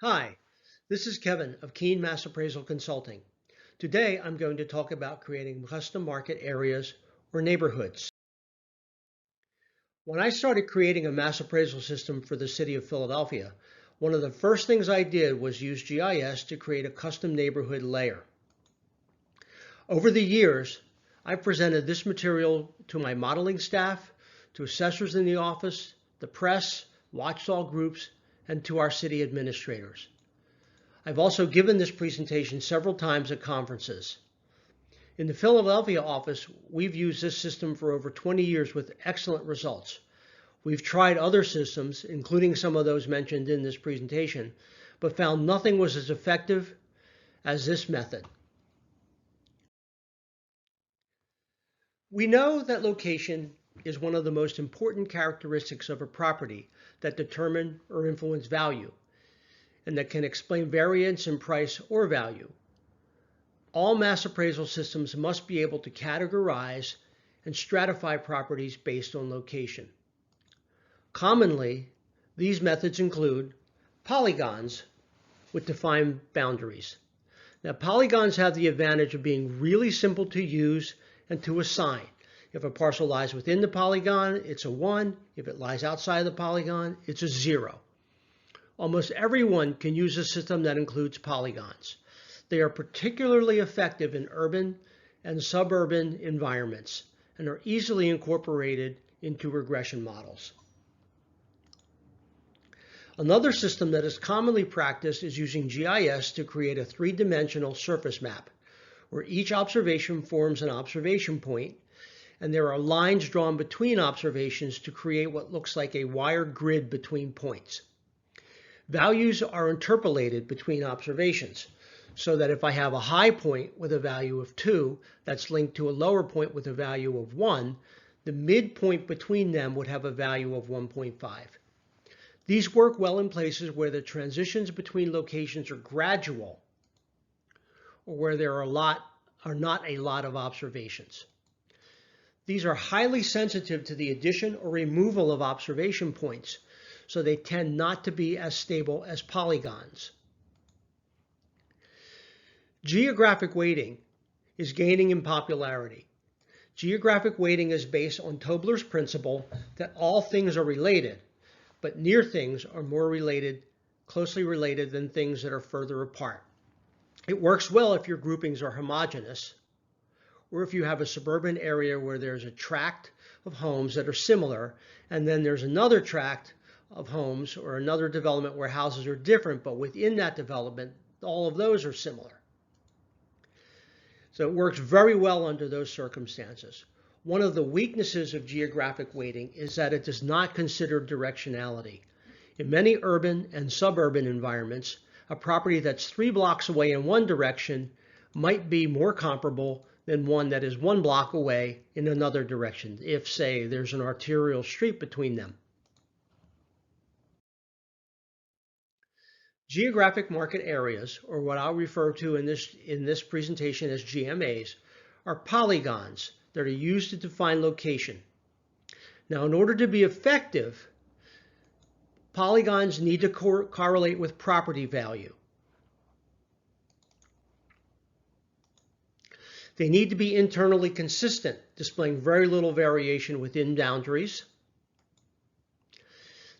Hi, this is Kevin of Keen Mass Appraisal Consulting. Today I'm going to talk about creating custom market areas or neighborhoods. When I started creating a mass appraisal system for the city of Philadelphia, one of the first things I did was use GIS to create a custom neighborhood layer. Over the years, I've presented this material to my modeling staff, to assessors in the office, the press, watchdog groups, and to our city administrators. I've also given this presentation several times at conferences. In the Philadelphia office, we've used this system for over 20 years with excellent results. We've tried other systems, including some of those mentioned in this presentation, but found nothing was as effective as this method. We know that location is one of the most important characteristics of a property that determine or influence value, and that can explain variance in price or value. All mass appraisal systems must be able to categorize and stratify properties based on location. Commonly, these methods include polygons with defined boundaries. Now, polygons have the advantage of being really simple to use and to assign. If a parcel lies within the polygon, it's a 1. If it lies outside the polygon, it's a 0. Almost everyone can use a system that includes polygons. They are particularly effective in urban and suburban environments and are easily incorporated into regression models. Another system that is commonly practiced is using GIS to create a three-dimensional surface map, where each observation forms an observation point, and there are lines drawn between observations to create what looks like a wired grid between points. Values are interpolated between observations, so that if I have a high point with a value of 2 that's linked to a lower point with a value of 1, the midpoint between them would have a value of 1.5. These work well in places where the transitions between locations are gradual or where there are not a lot of observations. These are highly sensitive to the addition or removal of observation points, so they tend not to be as stable as polygons. Geographic weighting is gaining in popularity. Geographic weighting is based on Tobler's principle that all things are related, but near things are more closely related than things that are further apart. It works well if your groupings are homogeneous, or if you have a suburban area where there's a tract of homes that are similar, and then there's another tract of homes or another development where houses are different, but within that development, all of those are similar. So it works very well under those circumstances. One of the weaknesses of geographic weighting is that it does not consider directionality. In many urban and suburban environments, a property that's 3 blocks away in one direction might be more comparable than one that is 1 block away in another direction, if, say, there's an arterial street between them. Geographic market areas, or what I'll refer to in this presentation as GMAs, are polygons that are used to define location. Now, in order to be effective, polygons need to correlate with property value. They need to be internally consistent, displaying very little variation within boundaries.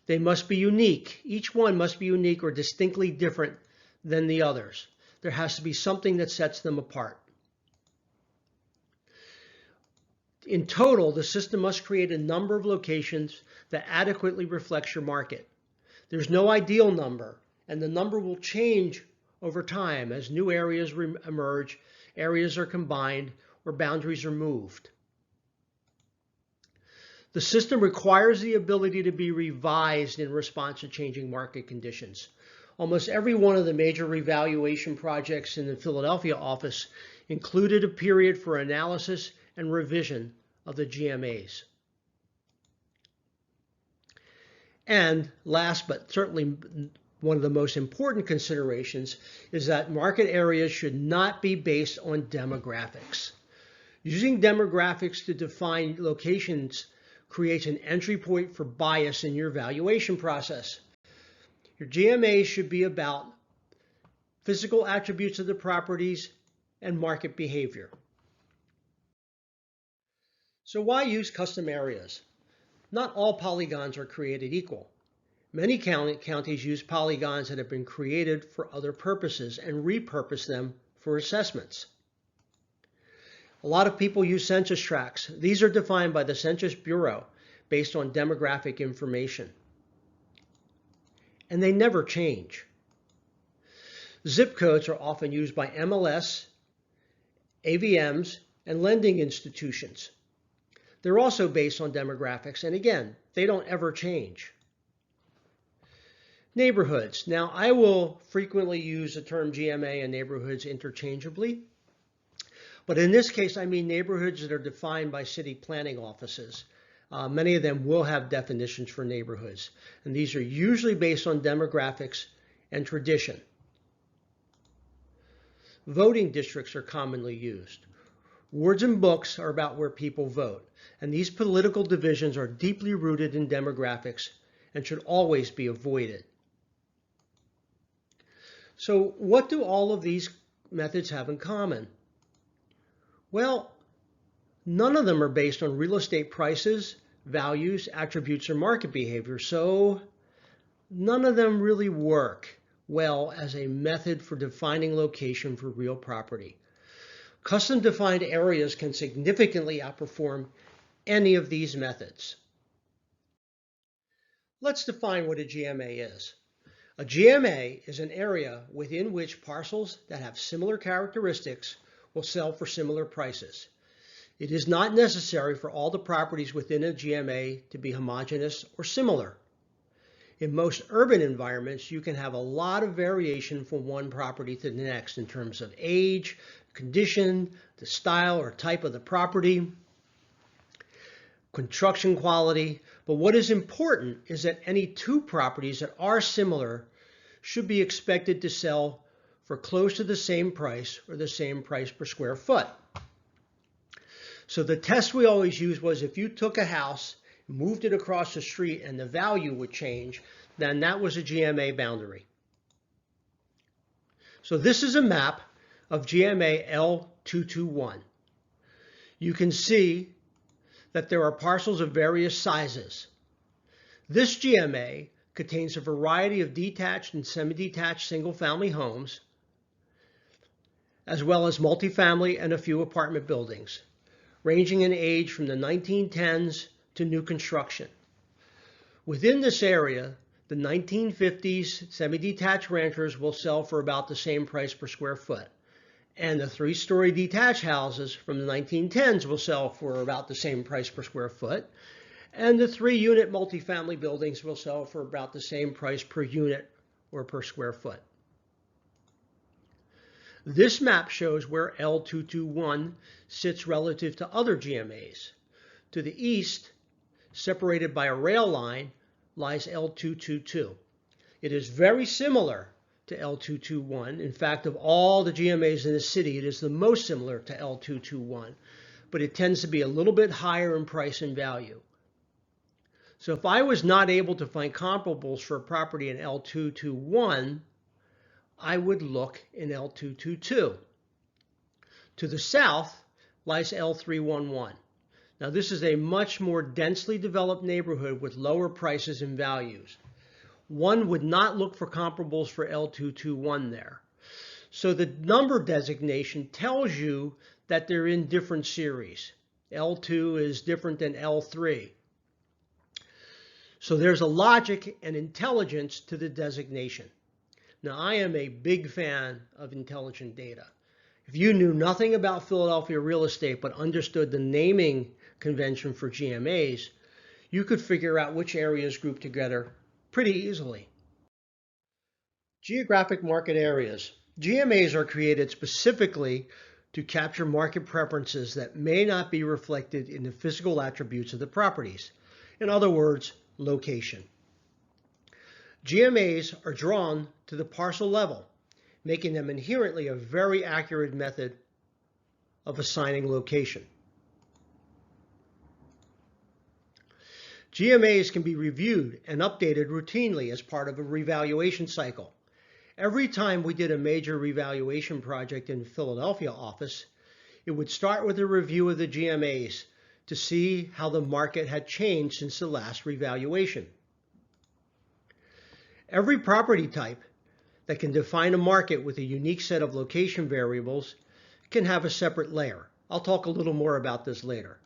They must be unique. Each one must be unique or distinctly different than the others. There has to be something that sets them apart. In total, the system must create a number of locations that adequately reflects your market. There's no ideal number, and the number will change over time as new areas emerge, areas are combined, or boundaries are moved. The system requires the ability to be revised in response to changing market conditions. Almost every one of the major revaluation projects in the Philadelphia office included a period for analysis and revision of the GMAs. And last, but certainly one of the most important considerations, is that market areas should not be based on demographics. Using demographics to define locations creates an entry point for bias in your valuation process. Your GMAs should be about physical attributes of the properties and market behavior. So why use custom areas? Not all polygons are created equal. Many counties use polygons that have been created for other purposes and repurpose them for assessments. A lot of people use census tracts. These are defined by the Census Bureau based on demographic information. And they never change. Zip codes are often used by MLS, AVMs, and lending institutions. They're also based on demographics, and again, they don't ever change. Neighborhoods. Now, I will frequently use the term GMA and neighborhoods interchangeably, but in this case, I mean neighborhoods that are defined by city planning offices. Many of them will have definitions for neighborhoods, and these are usually based on demographics and tradition. Voting districts are commonly used. Wards and books are about where people vote, and these political divisions are deeply rooted in demographics and should always be avoided. So what do all of these methods have in common? Well, none of them are based on real estate prices, values, attributes, or market behavior, so none of them really work well as a method for defining location for real property. Custom defined areas can significantly outperform any of these methods. Let's define what a GMA is. A GMA is an area within which parcels that have similar characteristics will sell for similar prices. It is not necessary for all the properties within a GMA to be homogeneous or similar. In most urban environments, you can have a lot of variation from one property to the next in terms of age, condition, the style or type of the property, construction quality. But what is important is that any two properties that are similar should be expected to sell for close to the same price or the same price per square foot. So the test we always used was if you took a house, moved it across the street, and the value would change, then that was a GMA boundary. So this is a map of GMA L221. You can see that there are parcels of various sizes. This GMA contains a variety of detached and semi-detached single-family homes, as well as multifamily and a few apartment buildings, ranging in age from the 1910s to new construction. Within this area, the 1950s semi-detached ranchers will sell for about the same price per square foot, and the three-story detached houses from the 1910s will sell for about the same price per square foot, and the three-unit multifamily buildings will sell for about the same price per unit or per square foot. This map shows where L221 sits relative to other GMAs. To the east, separated by a rail line, lies L222. It is very similar to L221. In fact, of all the GMAs in the city, it is the most similar to L221, but it tends to be a little bit higher in price and value. So if I was not able to find comparables for a property in L221, I would look in L222. To the south lies L311. Now this is a much more densely developed neighborhood with lower prices and values. One would not look for comparables for L221 there. So the number designation tells you that they're in different series. L2 is different than L3. So there's a logic and intelligence to the designation. Now, I am a big fan of intelligent data. If you knew nothing about Philadelphia real estate but understood the naming convention for GMAs, you could figure out which areas group together pretty easily. Geographic market areas. GMAs are created specifically to capture market preferences that may not be reflected in the physical attributes of the properties. In other words, location. GMAs are drawn to the parcel level, making them inherently a very accurate method of assigning location. GMAs can be reviewed and updated routinely as part of a revaluation cycle. Every time we did a major revaluation project in the Philadelphia office, it would start with a review of the GMAs to see how the market had changed since the last revaluation. Every property type that can define a market with a unique set of location variables can have a separate layer. I'll talk a little more about this later.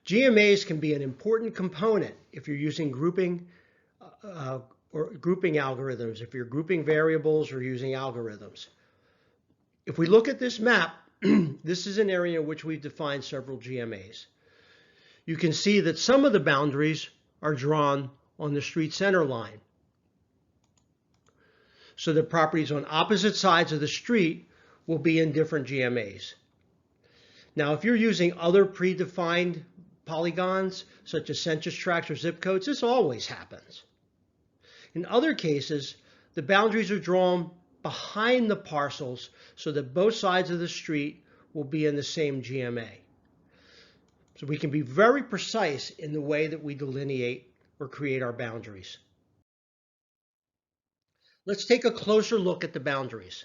GMAs can be an important component if you're using grouping algorithms, if you're grouping variables or using algorithms. If we look at this map, this is an area in which we've defined several GMAs. You can see that some of the boundaries are drawn on the street center line. So the properties on opposite sides of the street will be in different GMAs. Now, if you're using other predefined polygons, such as census tracts or zip codes, this always happens. In other cases, the boundaries are drawn behind the parcels so that both sides of the street will be in the same GMA. So we can be very precise in the way that we delineate or create our boundaries. Let's take a closer look at the boundaries.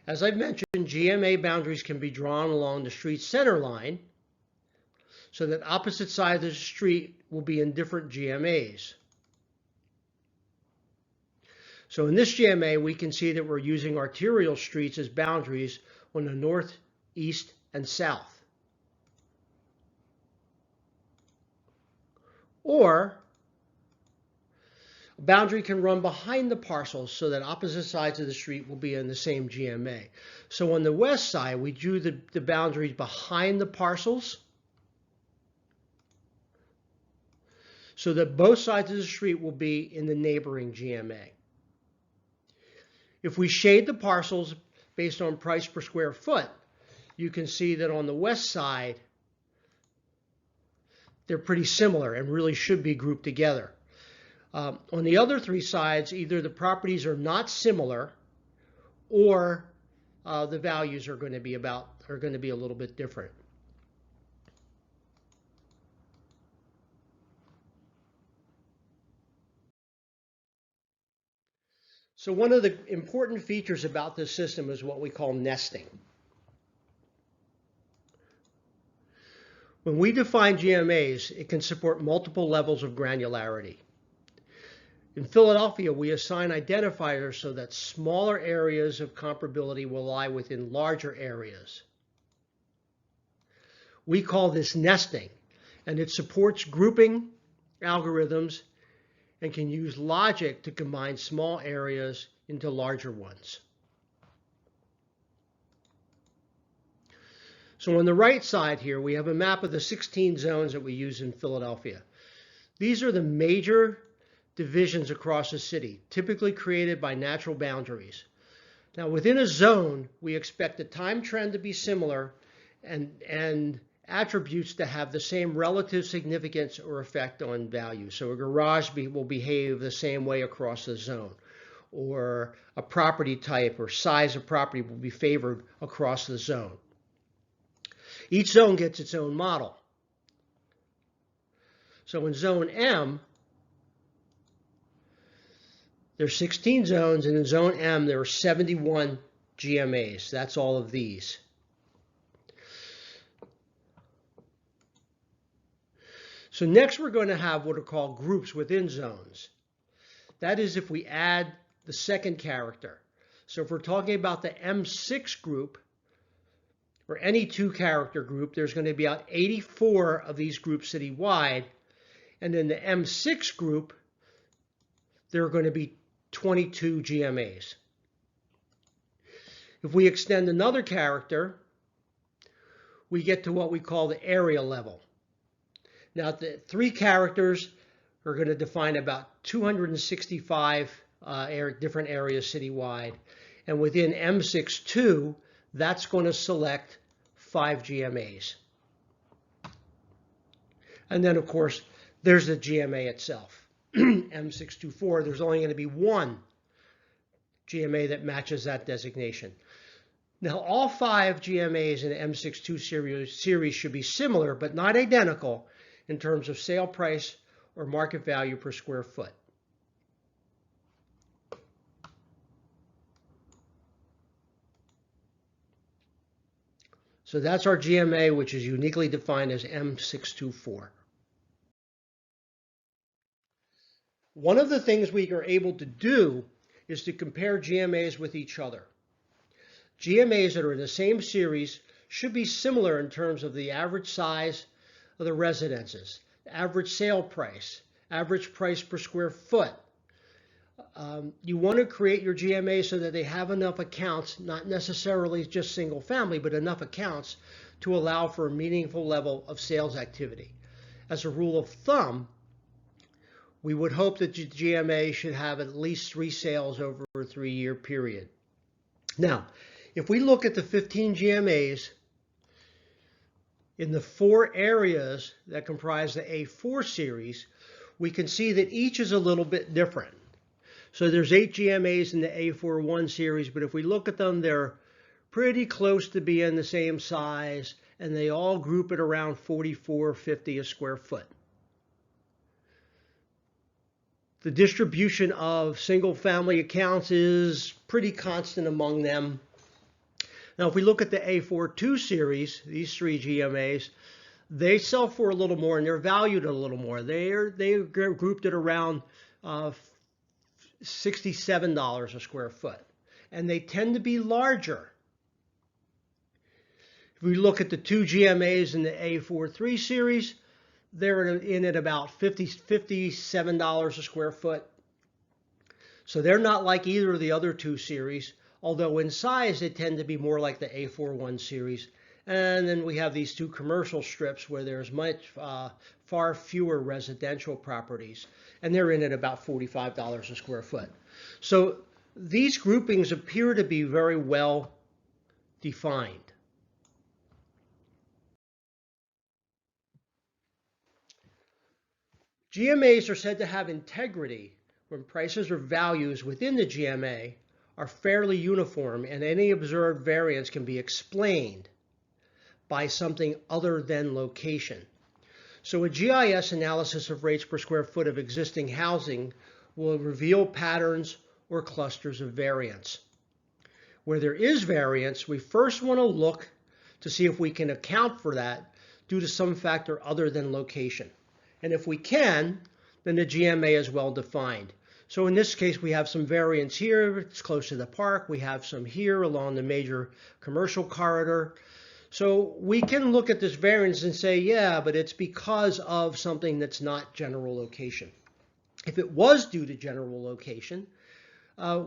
As I've mentioned, GMA boundaries can be drawn along the street center line so that opposite sides of the street will be in different GMAs. So in this GMA, we can see that we're using arterial streets as boundaries on the north, east, and south. Or a boundary can run behind the parcels so that opposite sides of the street will be in the same GMA. So on the west side, we drew the boundaries behind the parcels so that both sides of the street will be in the neighboring GMA. If we shade the parcels based on price per square foot, you can see that on the west side, they're pretty similar and really should be grouped together. On the other three sides, either the properties are not similar or the values are going to be a little bit different. So one of the important features about this system is what we call nesting. When we define GMAs, it can support multiple levels of granularity. In Philadelphia, we assign identifiers so that smaller areas of comparability will lie within larger areas. We call this nesting, and it supports grouping algorithms and can use logic to combine small areas into larger ones. So on the right side here, we have a map of the 16 zones that we use in Philadelphia. These are the major divisions across the city, typically created by natural boundaries. Now, within a zone, we expect the time trend to be similar and attributes to have the same relative significance or effect on value. So a garage will behave the same way across the zone, or a property type or size of property will be favored across the zone. Each zone gets its own model. So in zone M, there's 16 zones, and in zone M, there are 71 GMAs. That's all of these. So next we're going to have what are called groups within zones. That is if we add the second character. So if we're talking about the M6 group, or any two-character group, there's going to be about 84 of these groups citywide. And in the M6 group, there are going to be 22 GMAs. If we extend another character, we get to what we call the area level. Now, the three characters are going to define about 265 different areas citywide. And within M6-2, that's going to select 5 GMAs. And then, of course, there's the GMA itself. M624, there's only going to be one GMA that matches that designation. Now, all 5 GMAs in the M62 series should be similar, but not identical in terms of sale price or market value per square foot. So that's our GMA, which is uniquely defined as M624. One of the things we are able to do is to compare GMAs with each other. GMAs that are in the same series should be similar in terms of the average size of the residences, average sale price, average price per square foot. You want to create your GMA so that they have enough accounts, not necessarily just single family, but enough accounts to allow for a meaningful level of sales activity. As a rule of thumb, we would hope that the GMA should have at least 3 sales over a 3-year period. Now, if we look at the 15 GMAs in the 4 areas that comprise the A4 series, we can see that each is a little bit different. So there's 8 GMAs in the A41 series, but if we look at them, they're pretty close to being the same size, and they all group at around $44.50 a square foot. The distribution of single-family accounts is pretty constant among them. Now, if we look at the A42 series, these 3 GMAs, they sell for a little more and they're valued a little more. They're grouped at around $67 a square foot, and they tend to be larger. If we look at the 2 GMAs in the A43 series, they're in at about $57 a square foot. So they're not like either of the other 2 series, although in size they tend to be more like the A41 series. And then we have these 2 commercial strips where there's far fewer residential properties, and they're in at about $45 a square foot. So these groupings appear to be very well defined. GMAs are said to have integrity when prices or values within the GMA are fairly uniform and any observed variance can be explained by something other than location. So a GIS analysis of rates per square foot of existing housing will reveal patterns or clusters of variance. Where there is variance, we first want to look to see if we can account for that due to some factor other than location. And if we can, then the GMA is well defined. So in this case, we have some variance here. It's close to the park. We have some here along the major commercial corridor. So we can look at this variance and say, yeah, but it's because of something that's not general location. If it was due to general location,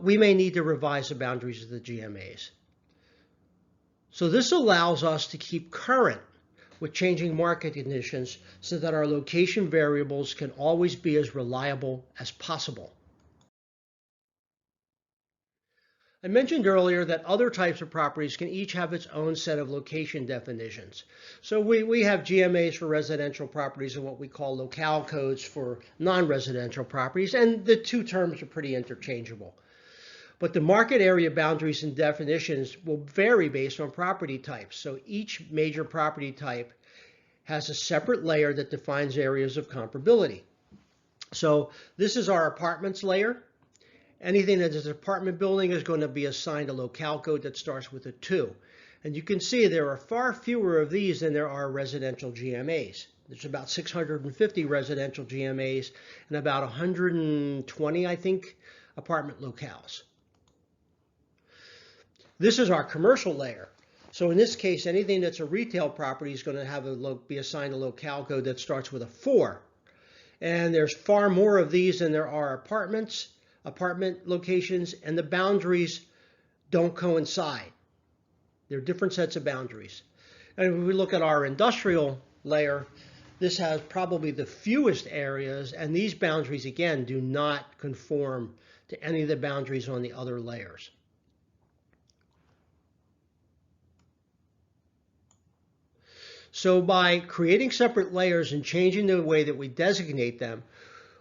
we may need to revise the boundaries of the GMAs. So this allows us to keep current with changing market conditions so that our location variables can always be as reliable as possible. I mentioned earlier that other types of properties can each have its own set of location definitions. So we have GMAs for residential properties and what we call locale codes for non-residential properties, and the 2 terms are pretty interchangeable. But the market area boundaries and definitions will vary based on property types. So each major property type has a separate layer that defines areas of comparability. So this is our apartments layer. Anything that is an apartment building is going to be assigned a locale code that starts with a 2. And you can see there are far fewer of these than there are residential GMAs. There's about 650 residential GMAs and about 120, I think, apartment locales. This is our commercial layer. So in this case, anything that's a retail property is going to have be assigned a locale code that starts with a 4. And there's far more of these than there are apartment locations, and the boundaries don't coincide. They're different sets of boundaries. And if we look at our industrial layer, this has probably the fewest areas, and these boundaries, again, do not conform to any of the boundaries on the other layers. So by creating separate layers and changing the way that we designate them,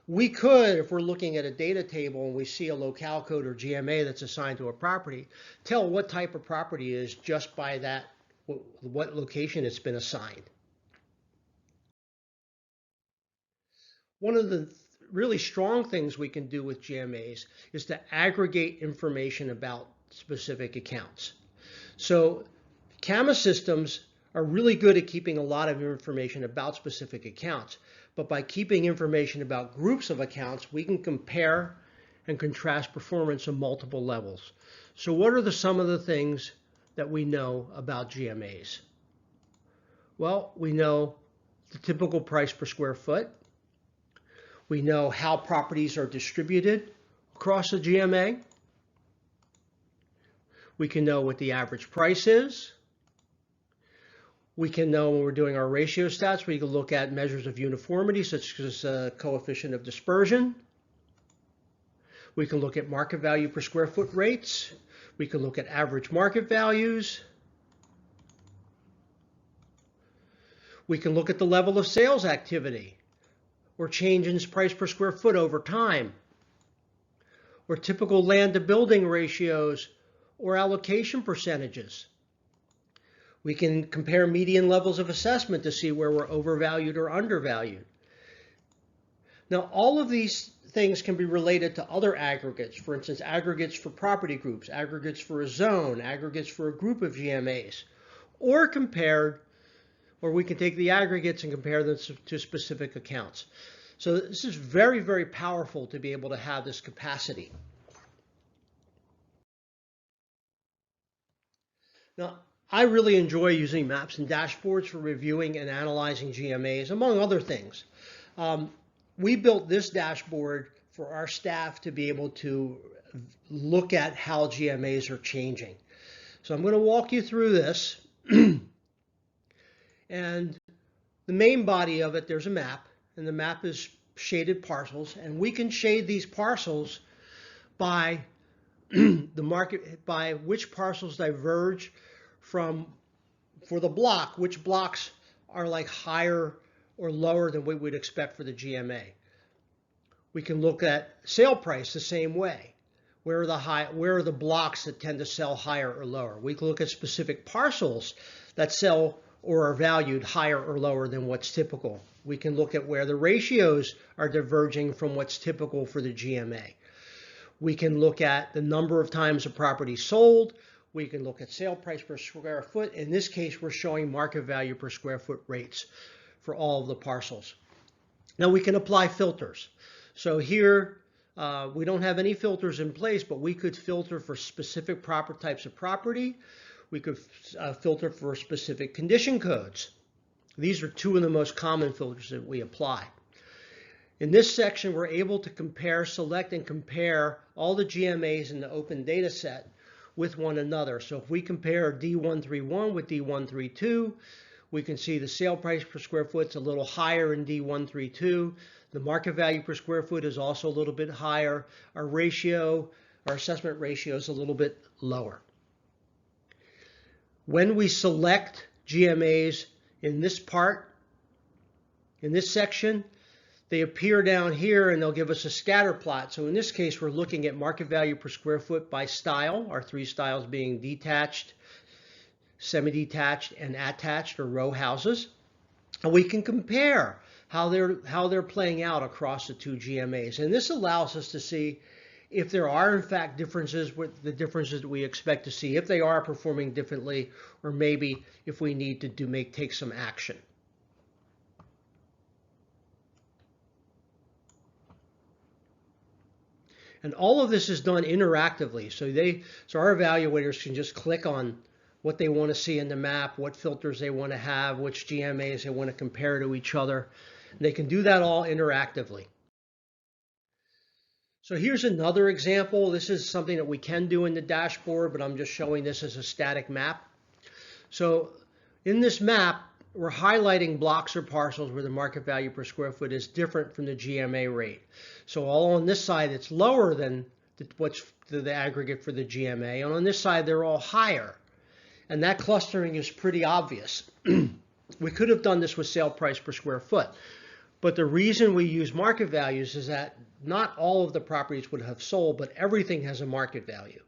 We could, if we're looking at a data table and we see a locale code or GMA that's assigned to a property, tell what type of property it is just by that, what location it's been assigned. One of the really strong things we can do with GMAs is to aggregate information about specific accounts. So CAMA systems are really good at keeping a lot of information about specific accounts. But by keeping information about groups of accounts, we can compare and contrast performance on multiple levels. So what are some of the things that we know about GMAs? Well, we know the typical price per square foot. We know how properties are distributed across a GMA. We can know what the average price is. We can know when we're doing our ratio stats, we can look at measures of uniformity, such as a coefficient of dispersion. We can look at market value per square foot rates. We can look at average market values. We can look at the level of sales activity, or change in price per square foot over time, or typical land to building ratios, or allocation percentages. We can compare median levels of assessment to see where we're overvalued or undervalued. Now, all of these things can be related to other aggregates. For instance, aggregates for property groups, aggregates for a zone, aggregates for a group of GMAs, or we can take the aggregates and compare them to specific accounts. So this is very, very powerful to be able to have this capacity. Now, I really enjoy using maps and dashboards for reviewing and analyzing GMAs, among other things. We built this dashboard for our staff to be able to look at how GMAs are changing. So I'm going to walk you through this. And the main body of it, there's a map, and the map is shaded parcels, and we can shade these parcels by by which parcels diverge from, for the block, which blocks are like higher or lower than what we'd expect for the GMA. We can look at sale price the same way. Where are the blocks that tend to sell higher or lower? We can look at specific parcels that sell or are valued higher or lower than what's typical. We can look at where the ratios are diverging from what's typical for the GMA. We can look at the number of times a property sold. We can look at sale price per square foot. In this case, we're showing market value per square foot rates for all of the parcels. Now we can apply filters. So here, we don't have any filters in place, but we could filter for specific types of property. We could filter for specific condition codes. These are two of the most common filters that we apply. In this section, we're able to select and compare all the GMAs in the open data set with one another. So if we compare D131 with D132, we can see the sale price per square foot is a little higher in D132. The market value per square foot is also a little bit higher. Our assessment ratio is a little bit lower. When we select GMAs in this section, they appear down here and they'll give us a scatter plot. So in this case, we're looking at market value per square foot by style, our three styles being detached, semi-detached, and attached, or row houses. And we can compare how they're playing out across the two GMAs. And this allows us to see if there are in fact differences with the differences that we expect to see, if they are performing differently, or maybe if we need to take some action. And all of this is done interactively. So our evaluators can just click on what they want to see in the map, what filters they want to have, which GMAs they want to compare to each other. And they can do that all interactively. So here's another example. This is something that we can do in the dashboard, but I'm just showing this as a static map. So in this map, we're highlighting blocks or parcels where the market value per square foot is different from the GMA rate. So all on this side, it's lower than what's the aggregate for the GMA. And on this side, they're all higher. And that clustering is pretty obvious. We could have done this with sale price per square foot. But the reason we use market values is that not all of the properties would have sold, but everything has a market value.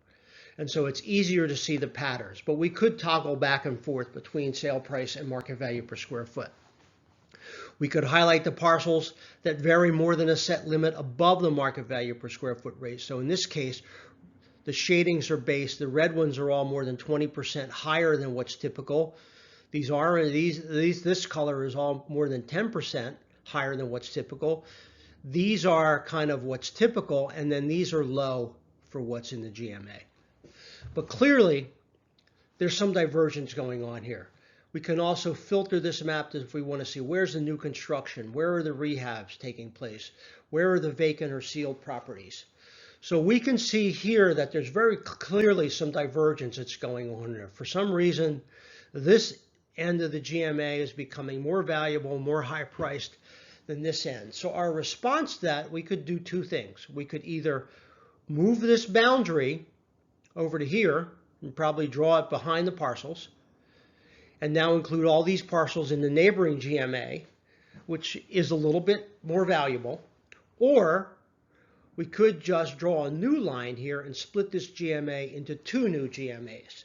And so it's easier to see the patterns. But we could toggle back and forth between sale price and market value per square foot. We could highlight the parcels that vary more than a set limit above the market value per square foot rate. So in this case, the shadings are based, the red ones are all more than 20% higher than what's typical. This color is all more than 10% higher than what's typical. These are kind of what's typical, and then these are low for what's in the GMA. But clearly, there's some divergence going on here. We can also filter this map if we want to see where's the new construction, where are the rehabs taking place, where are the vacant or sealed properties. So we can see here that there's very clearly some divergence that's going on there. For some reason, this end of the GMA is becoming more valuable, more high priced than this end. So our response to that, we could do two things. We could either move this boundary over to here and probably draw it behind the parcels, and now include all these parcels in the neighboring GMA, which is a little bit more valuable. Or we could just draw a new line here and split this GMA into two new GMAs.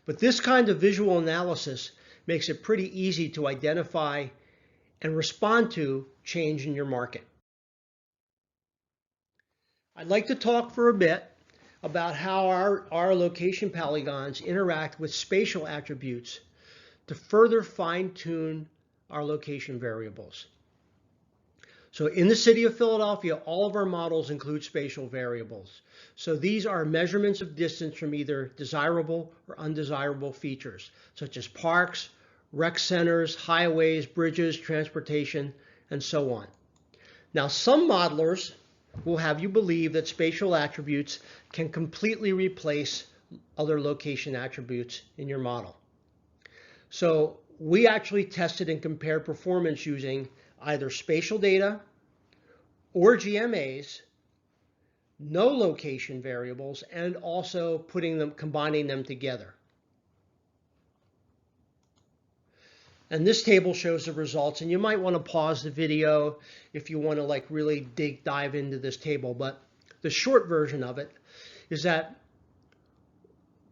But this kind of visual analysis makes it pretty easy to identify and respond to change in your market. I'd like to talk for a bit about how our location polygons interact with spatial attributes to further fine-tune our location variables. So in the city of Philadelphia, all of our models include spatial variables. So these are measurements of distance from either desirable or undesirable features, such as parks, rec centers, highways, bridges, transportation, and so on. Now, some modelers will have you believe that spatial attributes can completely replace other location attributes in your model. So we actually tested and compared performance using either spatial data or GMAs, no location variables, and also combining them together. And this table shows the results, and you might want to pause the video if you want to really dive into this table. But the short version of it is that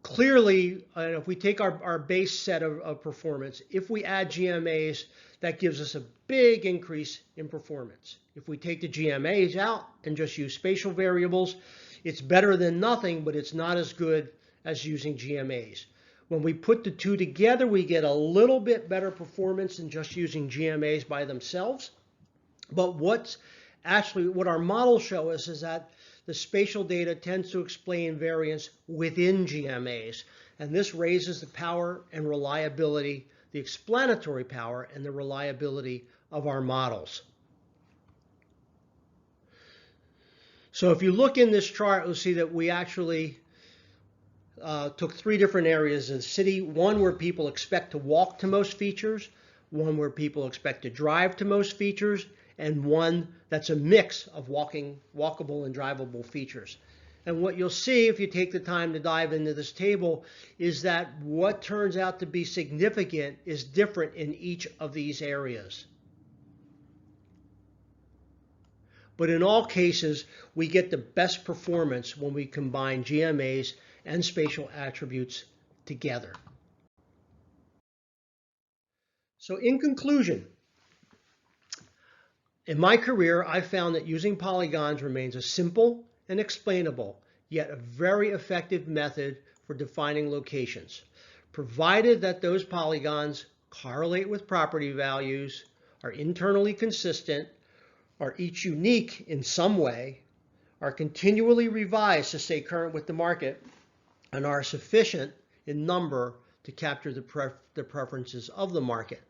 clearly, if we take our base set of performance, if we add GMAs, that gives us a big increase in performance. If we take the GMAs out and just use spatial variables, it's better than nothing, but it's not as good as using GMAs. When we put the two together, we get a little bit better performance than just using GMAs by themselves. But what our models show us is that the spatial data tends to explain variance within GMAs. And this raises the power and reliability, the explanatory power and the reliability of our models. So if you look in this chart, you'll see that we actually took three different areas of the city. One where people expect to walk to most features, one where people expect to drive to most features, and one that's a mix of walkable and drivable features. And what you'll see if you take the time to dive into this table is that what turns out to be significant is different in each of these areas. But in all cases, we get the best performance when we combine GMAs and spatial attributes together. So in conclusion, in my career, I found that using polygons remains a simple and explainable, yet a very effective method for defining locations, provided that those polygons correlate with property values, are internally consistent, are each unique in some way, are continually revised to stay current with the market, and are sufficient in number to capture the preferences of the market.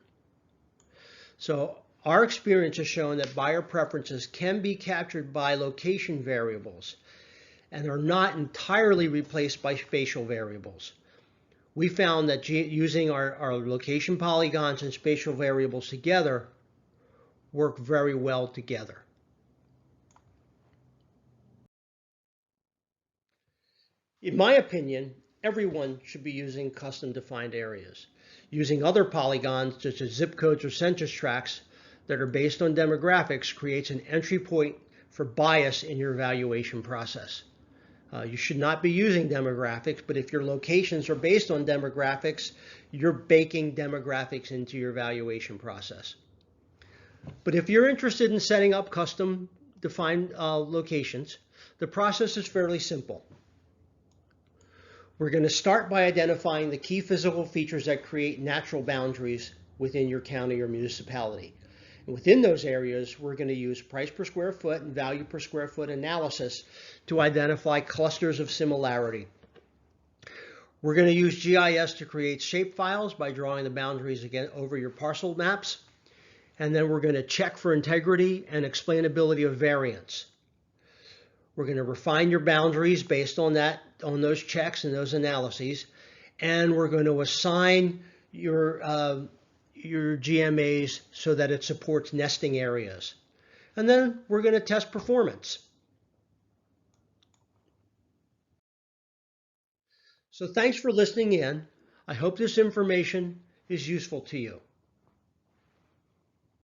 So our experience has shown that buyer preferences can be captured by location variables and are not entirely replaced by spatial variables. We found that using our location polygons and spatial variables together work very well together. In my opinion, everyone should be using custom defined areas. Using other polygons, such as zip codes or census tracts that are based on demographics, creates an entry point for bias in your evaluation process. You should not be using demographics, but if your locations are based on demographics, you're baking demographics into your evaluation process. But if you're interested in setting up custom defined locations, the process is fairly simple. We're going to start by identifying the key physical features that create natural boundaries within your county or municipality. And within those areas, we're going to use price per square foot and value per square foot analysis to identify clusters of similarity. We're going to use GIS to create shapefiles by drawing the boundaries again over your parcel maps. And then we're going to check for integrity and explainability of variance. We're going to refine your boundaries based on those checks and those analyses. And we're going to assign your GMAs so that it supports nesting areas. And then we're going to test performance. So thanks for listening in. I hope this information is useful to you.